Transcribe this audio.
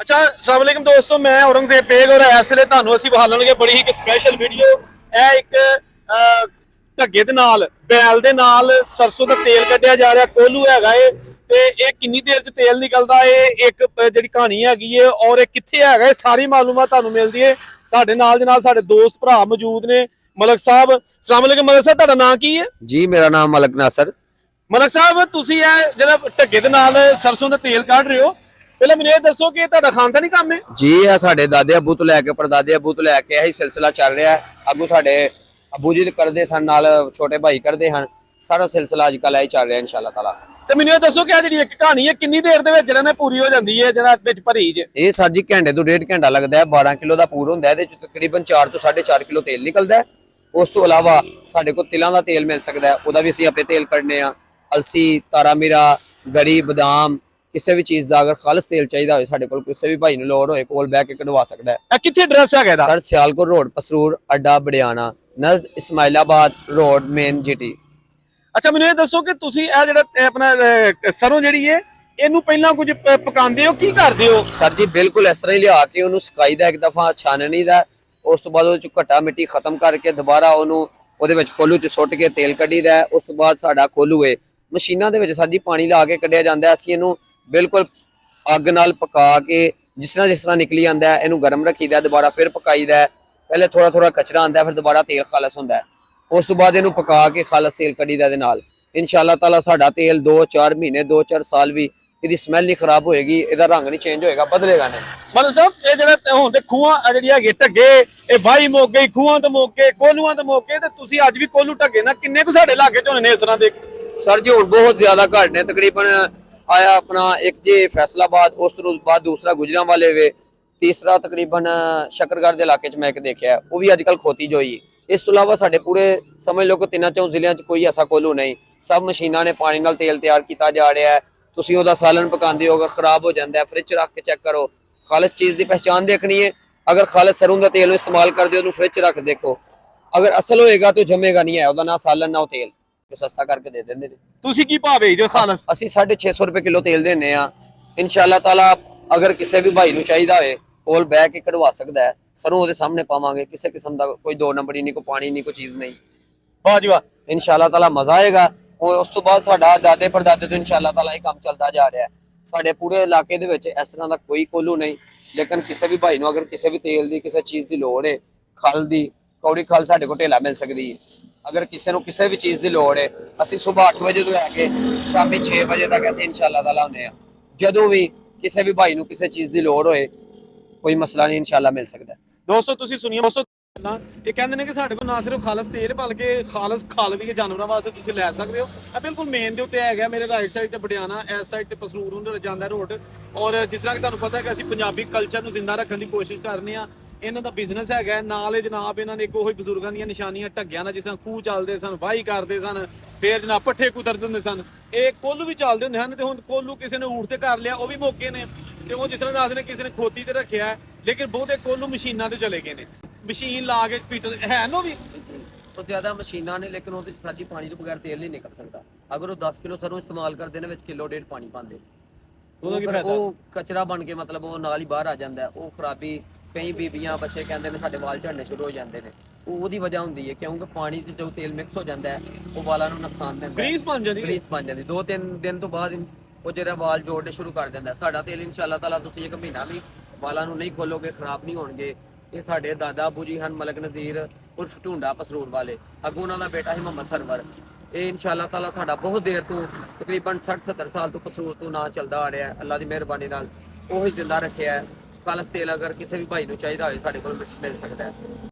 अच्छा अस्सलाम वालेकुम दोस्तों, मैं औरंगजेब बेग और इस ਵੇਲੇ ਤੁਹਾਨੂੰ ਅਸੀਂ ਵਿਖਾਲਣਗੇ ਬੜੀ ਹੀ ਸਪੈਸ਼ਲ ਵੀਡੀਓ। ਇਹ ਇੱਕ ਧੱਗੇ ਦੇ ਨਾਲ ਬੈਲ ਦੇ ਨਾਲ ਸਰਸੋਂ ਦਾ ਤੇਲ ਕੱਢਿਆ ਜਾ ਰਿਹਾ। ਕੋਲੂ ਹੈਗਾ ਏ ਤੇ ਇਹ ਕਿੰਨੀ ਦੇਰ ਚ ਤੇਲ ਨਿਕਲਦਾ ਏ, ਇੱਕ ਜਿਹੜੀ ਕਹਾਣੀ ਹੈਗੀ ਏ ਔਰ ਇਹ ਕਿੱਥੇ ਹੈਗਾ ਏ, ਸਾਰੀ ਮਾਲੂਮਾਤ ਤੁਹਾਨੂੰ ਮਿਲਦੀ ਏ। ਸਾਡੇ ਨਾਲ ਦੇ ਨਾਲ ਸਾਡੇ ਦੋਸਤ ਭਰਾ ਮੌਜੂਦ ਨੇ। ਮਲਕ ਸਾਹਿਬ, अस्सलाम वालेकुम। ਮਲਕ ਸਾਹਿਬ, ਤੁਹਾਡਾ ਨਾਂ ਕੀ ਹੈ? ਜੀ ਮੇਰਾ ਨਾਮ ਮਲਕ ਨਾਸਰ। ਮਲਕ ਸਾਹਿਬ, ਤੁਸੀਂ ਇਹ ਜਿਹੜਾ ਧੱਗੇ ਦੇ ਨਾਲ ਸਰਸੋਂ ਦਾ ਤੇਲ ਕੱਢ ਰਹੇ ਹੋ, ਪਹਿਲਾਂ ਮੈਨੂੰ ਇਹ ਦੱਸੋ ਕਿ ਤੁਹਾਡਾ ਖਾਨਦਾਨੀ ਕੰਮ ਹੈ? ਜੀ ਆ ਸਾਡੇ ਦਾਦੇ ਅੱਬੂ ਤੋਂ ਲੈ ਕੇ ਪਰਦਾਦੇ ਅੱਬੂ ਤੋਂ ਲੈ ਕੇ ਇਹੀ ਸਿਲਸਿਲਾ ਚੱਲ ਰਿਹਾ ਹੈ। ਅੱਗੂ ਸਾਡੇ ਅੱਬੂ ਜੀ ਕਰਦੇ ਸਨ, ਨਾਲ ਛੋਟੇ ਭਾਈ ਕਰਦੇ ਹਨ। ਸਾਰਾ ਸਿਲਸਿਲਾ ਅੱਜ ਕੱਲ੍ਹ ਇਹੀ ਚੱਲ ਰਿਹਾ ਇਨਸ਼ਾਅੱਲਾ ਤਾਲਾ। ਤੇ ਮੈਨੂੰ ਇਹ ਦੱਸੋ ਕਿ ਆ ਜਿਹੜੀ ਇੱਕ ਕਹਾਣੀ ਹੈ ਕਿੰਨੀ ਦੇਰ ਦੇ ਵਿੱਚ ਜਿਹੜਾ ਨੇ ਪੂਰੀ ਹੋ ਜਾਂਦੀ ਹੈ, ਜਿਹੜਾ ਵਿੱਚ ਭਰੀ ਚ? ਇਹ ਸਰ ਜੀ ਘੰਟੇ ਤੋਂ 1.5 ਘੰਟਾ ਲੱਗਦਾ ਹੈ। 12 ਕਿਲੋ ਦਾ ਪੂਰ ਹੁੰਦਾ ਹੈ। ਇਹਦੇ ਚ ਤਕਰੀਬਨ 4 ਤੋਂ 4.5 ਕਿਲੋ ਤੇਲ ਨਿਕਲਦਾ ਹੈ। ਉਸ ਤੋਂ ਇਲਾਵਾ ਸਾਡੇ ਕੋਲ ਤਿਲਾਂ ਦਾ ਤੇਲ ਮਿਲ ਸਕਦਾ ਹੈ, ਉਹਦਾ ਵੀ ਅਸੀਂ ਆਪੇ ਤੇਲ ਕੱਢਨੇ ਆ। ਅਲਸੀ, ਤਾਰਾ ਮੀਰਾ, ਗਰੀ, ਬਦਾਮ, ਕਿਸੇ ਵੀ ਚੀਜ਼ ਦਾ ਅਗਰ ਖਾਲਸ ਤੇਲ ਚਾਹੀਦਾ ਹੋਵੇ ਸਾਡੇ ਕੋਲ, ਕਿਸੇ ਵੀ ਭਾਈ ਨੂੰ ਲੋੜ ਹੋਏ, ਕੋਲ ਬਹਿ ਕੇ ਕਢਵਾ ਸਕਦਾ ਹੈ। ਇਹ ਕਿੱਥੇ ਐਡਰੈਸ ਹੈਗਾ ਇਹਦਾ? ਸਰ ਸਿਆਲਕੋਟ ਰੋਡ, ਪਸਰੂਰ ਅੱਡਾ, ਬੜਿਆਣਾ, ਨਜ਼ਦ ਇਸਮਾਇਲਾਬਾਦ ਰੋਡ, ਮੇਨ ਜੀਟੀ। ਅੱਛਾ, ਮੈਨੂੰ ਇਹ ਦੱਸੋ ਕਿ ਤੁਸੀਂ ਇਹ ਜਿਹੜਾ ਆਪਣਾ ਸਰੋਂ ਜਿਹੜੀ ਹੈ ਇਹਨੂੰ ਪਹਿਲਾਂ ਕੁਝ ਪਕਾਉਂਦੇ ਹੋ, ਕੀ ਕਰਦੇ ਹੋ? ਸਰ ਜੀ ਬਿਲਕੁਲ ਇਸ ਤਰ੍ਹਾਂ ਹੀ ਲਿਆ ਕੇ ਉਹਨੂੰ ਸੁਕਾਈਦਾ, ਇੱਕ ਦਫਾ ਛਾਨਣੀ ਦਾ। ਉਸ ਤੋਂ ਬਾਅਦ ਉਹਦੇ ਚ ਘਟਾ ਮਿੱਟੀ ਖਤਮ ਕਰਕੇ ਦੁਬਾਰਾ ਉਹਨੂੰ ਉਹਦੇ ਵਿੱਚ ਕੋਲੂ ਚ ਸੁੱਟ ਕੇ ਤੇਲ ਕੱਢੀਦਾ। ਉਸ ਤੋਂ ਬਾਅਦ ਸਾਡਾ ਕੋਲੂ ਹੈ ਮਸ਼ੀਨਾਂ ਦੇ ਵਿੱਚ ਸਾਡੀ ਪਾਣੀ ਲਾ ਕੇ ਕੱਢਿਆ ਜਾਂਦਾ। ਅਸੀਂ ਇਹਨੂੰ ਬਿਲਕੁਲ ਅੱਗ ਨਾਲ ਪਕਾ ਕੇ ਜਿਸ ਤਰ੍ਹਾਂ ਨਿਕਲੀ ਆਂਦਾ ਇਹਨੂੰ ਗਰਮ ਰੱਖੀਦਾ, ਦੁਬਾਰਾ ਫਿਰ ਪਕਾਈਦਾ। ਪਹਿਲੇ ਥੋੜਾ ਥੋੜਾ ਕਚਰਾ ਆਂਦਾ, ਫਿਰ ਦੁਬਾਰਾ ਤੇਲ ਖਾਲਸ ਹੁੰਦਾ। ਉਸ ਤੋਂ ਬਾਅਦ ਇਹਨੂੰ ਪਕਾ ਕੇ ਖਾਲਸ ਤੇਲ ਕੱਢੀਦਾ ਦੇ ਨਾਲ। ਇਨਸ਼ਾਅੱਲਾ ਤਾਲਾ ਸਾਡਾ ਤੇਲ 2-4 ਮਹੀਨੇ 2-4 ਸਾਲ ਵੀ ਇਹਦੀ ਸਮੈਲ ਨਹੀਂ ਖਰਾਬ ਹੋਏਗੀ, ਇਹਦਾ ਰੰਗ ਨਹੀਂ ਚੇਂਜ ਹੋਏਗਾ, ਬਦਲੇਗਾ ਨਹੀਂ। ਮਤਲਬ ਸਾਹਿਬ ਇਹ ਜਿਹੜਾ ਹੁਣ ਤੇ ਖੂਹਾਂ ਜਿਹੜੀ ਹੈਗੇ ਢੱਗੇ, ਇਹ ਵਾਹੀ ਮੁੱਕ ਗਈ, ਖੂਹਾਂ ਤੋਂ ਮੁੱਕ ਗਏ, ਕੋਲੂਆਂ ਤੋਂ ਮੁੱਕ ਗਏ, ਤੇ ਤੁਸੀਂ ਅੱਜ ਵੀ ਕੋਲੂ ਢੱਗੇ ਨਾ ਕਿੰਨੇ ਕੁ ਸਾਡੇ ਲਾਗੇ ਝੋਨੇ ਨੇ ਇਸ ਤਰ੍ਹਾਂ ਦੇ? ਸਰ ਜੀ ਹੁਣ ਬਹੁਤ ਜ਼ਿਆਦਾ ਘੱਟ ਨੇ। ਤਕਰੀਬਨ ਆਇਆ ਆਪਣਾ ਇੱਕ ਜੇ ਫੈਸਲਾਬਾਦ, ਉਸ ਤੋਂ ਬਾਅਦ ਦੂਸਰਾ ਗੁਜਰਾਂਵਾਲੇ ਵੇ, ਤੀਸਰਾ ਤਕਰੀਬਨ ਸ਼ਕਰਗੜ੍ਹ ਦੇ ਇਲਾਕੇ 'ਚ ਮੈਂ ਇੱਕ ਦੇਖਿਆ, ਉਹ ਵੀ ਅੱਜ ਕੱਲ ਖੋਤੀ ਜੋਈ। ਇਸ ਤੋਂ ਇਲਾਵਾ ਸਾਡੇ ਪੂਰੇ ਸਮਝ ਲਓ ਕਿ 3-4 ਜ਼ਿਲ੍ਹਿਆਂ 'ਚ ਕੋਈ ਐਸਾ ਕੋਲੂ ਨਹੀਂ। ਸਭ ਮਸ਼ੀਨਾਂ ਨੇ ਪਾਣੀ ਨਾਲ ਤੇਲ ਤਿਆਰ ਕੀਤਾ ਜਾ ਰਿਹਾ ਹੈ। ਤੁਸੀਂ ਉਹਦਾ ਸਾਲਨ ਪਕਾਉਂਦੇ ਹੋ, ਅਗਰ ਖਰਾਬ ਹੋ ਜਾਂਦਾ ਹੈ ਫ੍ਰਿਜ 'ਚ ਰੱਖ ਕੇ ਚੈੱਕ ਕਰੋ। ਖਾਲਸ ਚੀਜ਼ ਦੀ ਪਹਿਚਾਨ ਦੇਖਣੀ ਹੈ। ਅਗਰ ਖਾਲਸ ਸਰੋਂ ਦਾ ਤੇਲ ਨੂੰ ਇਸਤੇਮਾਲ ਕਰਦੇ ਹੋ, ਉਹਨੂੰ ਫ੍ਰਿਜ 'ਚ ਰੱਖ ਦੇਖੋ। ਅਗਰ ਅਸਲ ਹੋਏਗਾ ਤਾਂ ਜੰਮੇਗਾ ਨਹੀਂ ਹੈ, ਉਹਦਾ ਨਾ ਸਾਲਨ ਨਾ ਉਹ ਤੇਲ। ਸਸਤਾ ਕਰਕੇ ਦੇ ਦਿੰਦੇ ਨੇ। ਤੁਸੀਂ ਕੀ ਭਾਅ ਵੇਚਦੇ ਹੋ ਖਾਲਸ? ਅਸੀਂ 650 ਰੁਪਏ ਕਿਲੋ ਤੇਲ ਦਿੰਨੇ ਆ। ਇਨਸ਼ਾਅੱਲਾ ਤਾਲਾ ਅਗਰ ਕਿਸੇ ਵੀ ਭਾਈ ਨੂੰ ਚਾਹੀਦਾ ਹੋਏ, ਕੋਲ ਬਹਿ ਕੇ ਕਢਵਾ ਸਕਦਾ ਹੈ। ਸਰੋਂ ਉਹਦੇ ਸਾਹਮਣੇ ਪਾਵਾਂਗੇ, ਕਿਸੇ ਕਿਸਮ ਦਾ ਕੋਈ 2 ਨੰਬਰੀ ਨਹੀਂ, ਕੋਈ ਪਾਣੀ ਨਹੀਂ, ਕੋਈ ਚੀਜ਼ ਨਹੀਂ। ਵਾਹ ਜੀ ਵਾਹ, ਇਨਸ਼ਾਅੱਲਾ ਤਾਲਾ ਮਜ਼ਾ ਆਏਗਾ। ਉਸ ਤੋਂ ਬਾਅਦ ਸਾਡਾ ਦਾਦੇ ਪੜਦਾਦੇ ਤੋਂ ਇਨਸ਼ਾਅੱਲਾ ਤਾਲਾ ਇਹ ਕੰਮ ਚੱਲਦਾ ਜਾ ਰਿਹਾ ਹੈ। ਸਾਡੇ ਪੂਰੇ ਇਲਾਕੇ ਦੇ ਵਿੱਚ ਇਸ ਤਰ੍ਹਾਂ ਦਾ ਕੋਈ ਕੋਲੂ ਨਹੀਂ। ਲੇਕਿਨ ਕਿਸੇ ਵੀ ਭਾਈ ਨੂੰ ਅਗਰ ਕਿਸੇ ਵੀ ਤੇਲ ਦੀ, ਕਿਸੇ ਚੀਜ਼ ਦੀ ਲੋੜ ਹੈ, ਖਲ ਦੀ, ਕੌੜੀ ਖਲ ਸਾਡੇ ਕੋਲ ਢੇਲਾ ਮਿਲ ਸਕਦੀ ਹੈ। ਅਗਰ ਕਿਸੇ ਨੂੰ ਕਿਸੇ ਵੀ ਚੀਜ਼ ਦੀ ਲੋੜ ਹੈ, ਅਸੀਂ ਸਵੇਰ 8 ਵਜੇ ਤੋਂ ਲੈ ਕੇ ਸ਼ਾਮੀ 6 ਵਜੇ ਤੱਕ ਇੱਥੇ ਇਨਸ਼ਾਅੱਲਾ ਤਾਲਾ ਹੁੰਦੇ ਆ। ਜਦੋਂ ਵੀ ਕਿਸੇ ਵੀ ਭਾਈ ਨੂੰ ਕਿਸੇ ਚੀਜ਼ ਦੀ ਲੋੜ ਹੋਏ, ਕੋਈ ਮਸਲਾ ਨਹੀਂ, ਇਨਸ਼ਾਅੱਲਾ ਮਿਲ ਸਕਦਾ। ਦੋਸਤੋ ਤੁਸੀਂ ਸੁਣੀਏ ਦੋਸਤੋ, ਇਹ ਕਹਿੰਦੇ ਨੇ ਕਿ ਸਾਡੇ ਕੋਲ ਨਾ ਸਿਰਫ ਖਾਲਸ ਤੇਲ ਬਲਕਿ ਖਾਲਸ ਖਲ ਵੀ ਜਾਨਵਰਾਂ ਵਾਸਤੇ ਤੁਸੀਂ ਲੈ ਸਕਦੇ ਹੋ। ਇਹ ਬਿਲਕੁਲ ਮੇਨ ਦੇ ਉੱਤੇ ਹੈਗਾ। ਮੇਰੇ ਰਾਈਟ ਸਾਈਡ ਤੇ ਪਟਿਆਣਾ, ਇਸ ਸਾਈਡ ਤੇ ਪਸਰੂਰ ਨੂੰ ਜਾਂਦਾ ਰੋਡ। ਔਰ ਜਿਸ ਤਰ੍ਹਾਂ ਕਿ ਤੁਹਾਨੂੰ ਪਤਾ ਹੈ ਕਿ ਅਸੀਂ ਪੰਜਾਬੀ ਕਲਚਰ ਨੂੰ ਜ਼ਿੰਦਾ ਰੱਖਣ ਦੀ ਕੋਸ਼ਿਸ਼ ਕਰਨੇ ਆ। ਇਹਨਾਂ ਦਾ ਬਿਜ਼ਨਸ ਹੈਗਾ ਨਾਲ ਜਨਾਬ। ਇਹਨਾਂ ਨੇ ਇੱਕ ਉਹੀ ਬਜ਼ੁਰਗਾਂ ਦੀਆਂ ਨਿਸ਼ਾਨੀਆਂ ਢੱਗਿਆਂ ਦਾ, ਜਿਸ ਤਰ੍ਹਾਂ ਖੂਹ ਚੱਲਦੇ ਸਨ, ਵਾਹੀ ਕਰਦੇ ਸਨ, ਫੇਰ ਜਨਾਬ ਪੱਠੇ ਕੁਤਰਦੇ ਹੁੰਦੇ ਸਨ। ਇਹ ਕੋਲੂ ਵੀ ਚੱਲਦੇ ਹੁੰਦੇ ਹਨ। ਤੇ ਹੁਣ ਕੋਲੂ ਕਿਸੇ ਨੇ ਊਠ ਤੇ ਕਰ ਲਿਆ, ਉਹ ਵੀ ਮੌਕੇ ਨੇ। ਤੇ ਉਹ ਜਿਸ ਤਰ੍ਹਾਂ ਦੱਸਦੇ ਨੇ ਕਿਸੇ ਨੇ ਖੋਤੀ ਤੇ ਰੱਖਿਆ, ਲੇਕਿਨ ਬਹੁਤੇ ਕੋਲੂ ਮਸ਼ੀਨਾਂ ਤੇ ਚਲੇ ਗਏ ਨੇ। ਮਸ਼ੀਨ ਲਾ ਕੇ ਪੀਟਰ ਹੈ ਨਾ ਵੀ ਤੋਂ ਜ਼ਿਆਦਾ ਮਸ਼ੀਨਾਂ ਨੇ, ਲੇਕਿਨ ਉਹਦੇ ਸਾਡੀ ਪਾਣੀ ਤੋਂ ਬਗੈਰ ਤੇਲ ਨਹੀਂ ਨਿਕਲ ਸਕਦਾ। ਅਗਰ ਉਹ 10 ਕਿਲੋ ਸਰੋਂ ਇਸਤੇਮਾਲ ਕਰਦੇ ਨੇ, ਵਿੱਚ ਕਿਲੋ 1.5 ਪਾਣੀ ਪਾਉਂਦੇ, ਉਹ ਕਚਰਾ ਬਣ ਕੇ ਮਤਲਬ ਉਹ ਨਾਲ ਹੀ ਬਾਹਰ ਆ ਜਾਂਦਾ। ਉਹ ਖਰਾਬੀ, ਕਈ ਬੀਬੀਆਂ ਬੱਚੇ ਕਹਿੰਦੇ ਨੇ ਸਾਡੇ ਵਾਲ ਝੜਨੇ ਸ਼ੁਰੂ ਹੋ ਜਾਂਦੇ ਨੇ, ਉਹਦੀ ਵਜ੍ਹਾ ਹੁੰਦੀ ਹੈ ਕਿਉਂਕਿ ਪਾਣੀ 'ਚ ਜੋ ਤੇਲ ਮਿਕਸ ਹੋ ਜਾਂਦਾ ਹੈ ਉਹ ਵਾਲਾਂ ਨੂੰ ਨੁਕਸਾਨ ਦਿੰਦਾ ਹੈ। ਗਰੀਸ ਬਣ ਜਾਂਦੀ 2-3 ਦਿਨ ਤੋਂ ਬਾਅਦ ਉਹ ਜਿਹੜਾ ਵਾਲ ਜੋੜਨੇ ਸ਼ੁਰੂ ਕਰ ਦਿੰਦਾ। ਸਾਡਾ ਤੇਲ ਇਨਸ਼ਾਅੱਲਾ ਤਾਲਾ ਤੁਸੀਂ 1 ਮਹੀਨਾ ਵੀ ਵਾਲਾਂ ਨੂੰ ਨਹੀਂ ਖੋਲੋਗੇ, ਖਰਾਬ ਨਹੀਂ ਹੋਣਗੇ। ਇਹ ਸਾਡੇ ਦਾਦਾ ਅੱਬੂ ਜੀ ਹਨ, ਮਲਕ ਨਜ਼ੀਰ ਉਰਫ ਢੂੰਡਾ ਪਸਰੂਰ ਵਾਲੇ। ਅੱਗੋਂ ਉਹਨਾਂ ਦਾ ਬੇਟਾ ਸੀ ਮੁਹੰਮਦ ਸਰਵਰ। ਇਹ ਇਨਸ਼ਾਅੱਲਾ ਤਾਲਾ ਸਾਡਾ ਬਹੁਤ ਦੇਰ ਤੋਂ ਤਕਰੀਬਨ 60-70 ਸਾਲ ਤੋਂ ਪਸਰੂਰ ਤੋਂ ਨਾਂ ਚੱਲਦਾ ਆ ਰਿਹਾ ਹੈ। ਅੱਲਾ ਦੀ ਮਿਹਰਬਾਨੀ ਨਾਲ ਉਹੀ ਜ਼ਿੰਦਾ ਰੱਖਿਆ ਹੈ। ਖਾਲਸ ਤੇਲ ਅਗਰ ਕਿਸੇ ਵੀ ਭਾਈ ਨੂੰ ਚਾਹੀਦਾ ਹੋਵੇ ਸਾਡੇ ਕੋਲ ਮਿਲ ਸਕਦਾ ਹੈ।